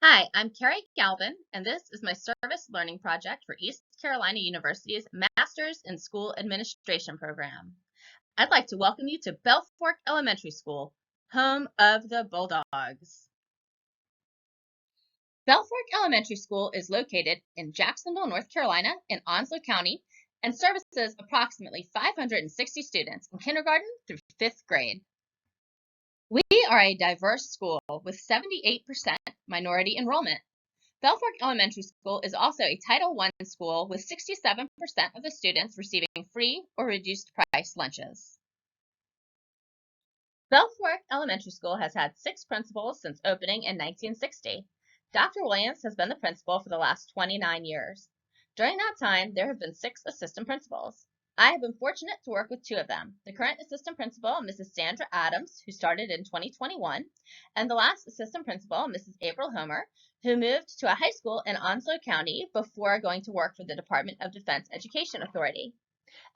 Hi, I'm Carrie Galvin, and this is my service learning project for East Carolina University's Master's in School Administration program. I'd like to welcome you to Belfork Elementary School, home of the Bulldogs. Belfork Elementary School is located in Jacksonville, North Carolina in Onslow County and services approximately 560 students in kindergarten through 5th grade. We are a diverse school with 78% minority enrollment. Belfork Elementary School is also a Title I school with 67% of the students receiving free or reduced price lunches. Belfork Elementary School has had 6 principals since opening in 1960. Dr. Williams has been the principal for the last 29 years. During that time, there have been 6 assistant principals. I have been fortunate to work with 2 of them, the current assistant principal, Mrs. Sandra Adams, who started in 2021, and the last assistant principal, Mrs. April Homer, who moved to a high school in Onslow County before going to work for the Department of Defense Education Authority.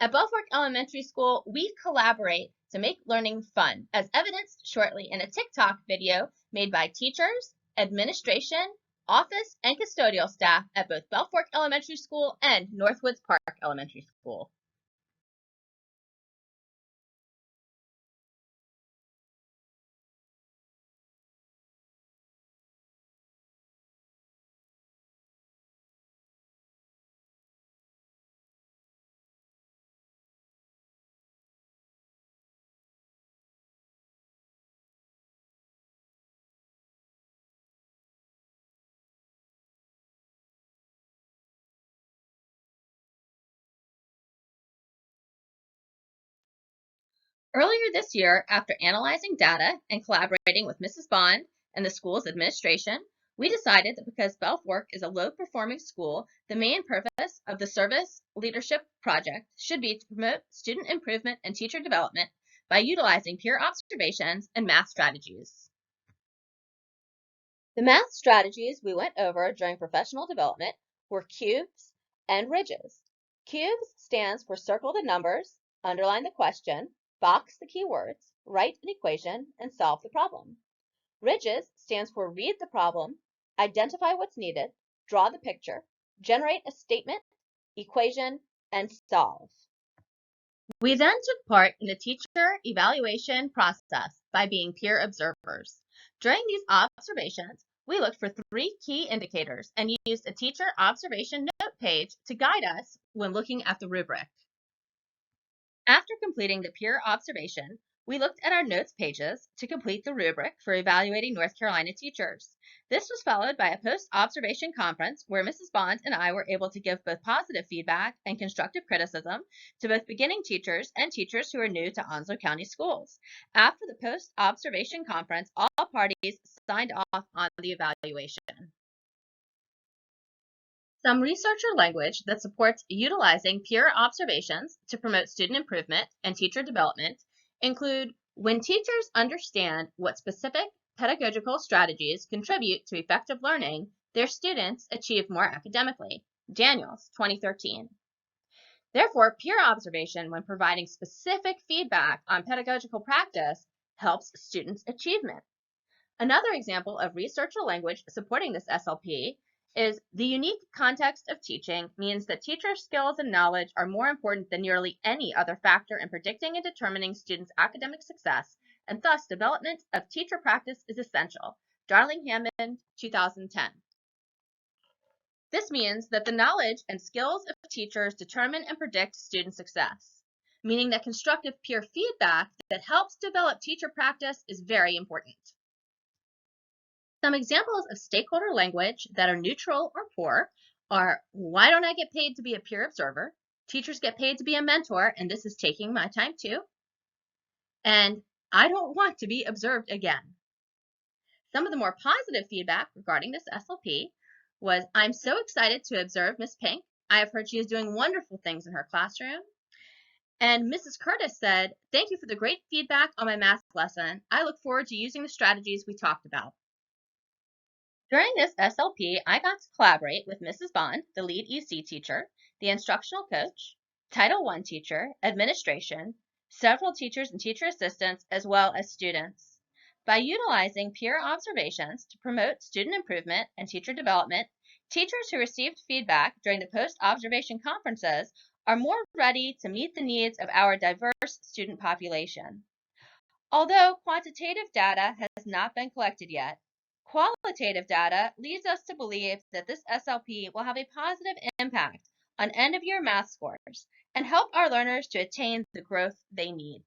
At Belfork Elementary School, we collaborate to make learning fun, as evidenced shortly in a TikTok video made by teachers, administration, office, and custodial staff at both Belfork Elementary School and Northwoods Park Elementary School. Earlier this year, after analyzing data and collaborating with Mrs. Bond and the school's administration, we decided that because Belfork is a low-performing school, the main purpose of the Service Leadership Project should be to promote student improvement and teacher development by utilizing peer observations and math strategies. The math strategies we went over during professional development were cubes and ridges. Cubes stands for circle the numbers, underline the question, box the keywords, write an equation, and solve the problem. Ridges stands for read the problem, identify what's needed, draw the picture, generate a statement, equation, and solve. We then took part in the teacher evaluation process by being peer observers. During these observations, we looked for 3 key indicators and used a teacher observation note page to guide us when looking at the rubric. After completing the peer observation, we looked at our notes pages to complete the rubric for evaluating North Carolina teachers. This was followed by a post-observation conference where Mrs. Bond and I were able to give both positive feedback and constructive criticism to both beginning teachers and teachers who are new to Onslow County schools. After the post-observation conference, all parties signed off on the evaluation. Some researcher language that supports utilizing peer observations to promote student improvement and teacher development include when teachers understand what specific pedagogical strategies contribute to effective learning, their students achieve more academically. Daniels, 2013. Therefore, peer observation when providing specific feedback on pedagogical practice helps students' achievement. Another example of researcher language supporting this SLP is the unique context of teaching means that teacher skills and knowledge are more important than nearly any other factor in predicting and determining students' academic success, and thus development of teacher practice is essential. Darling-Hammond, 2010. This means that the knowledge and skills of teachers determine and predict student success, meaning that constructive peer feedback that helps develop teacher practice is very important. Some examples of stakeholder language that are neutral or poor are, why don't I get paid to be a peer observer? Teachers get paid to be a mentor, and this is taking my time too. And I don't want to be observed again. Some of the more positive feedback regarding this SLP was, I'm so excited to observe Miss Pink. I have heard she is doing wonderful things in her classroom. And Mrs. Curtis said, thank you for the great feedback on my math lesson. I look forward to using the strategies we talked about. During this SLP, I got to collaborate with Mrs. Bond, the lead EC teacher, the instructional coach, Title I teacher, administration, several teachers and teacher assistants, as well as students. By utilizing peer observations to promote student improvement and teacher development, teachers who received feedback during the post-observation conferences are more ready to meet the needs of our diverse student population. Although quantitative data has not been collected yet, qualitative data leads us to believe that this SLP will have a positive impact on end-of-year math scores and help our learners to attain the growth they need.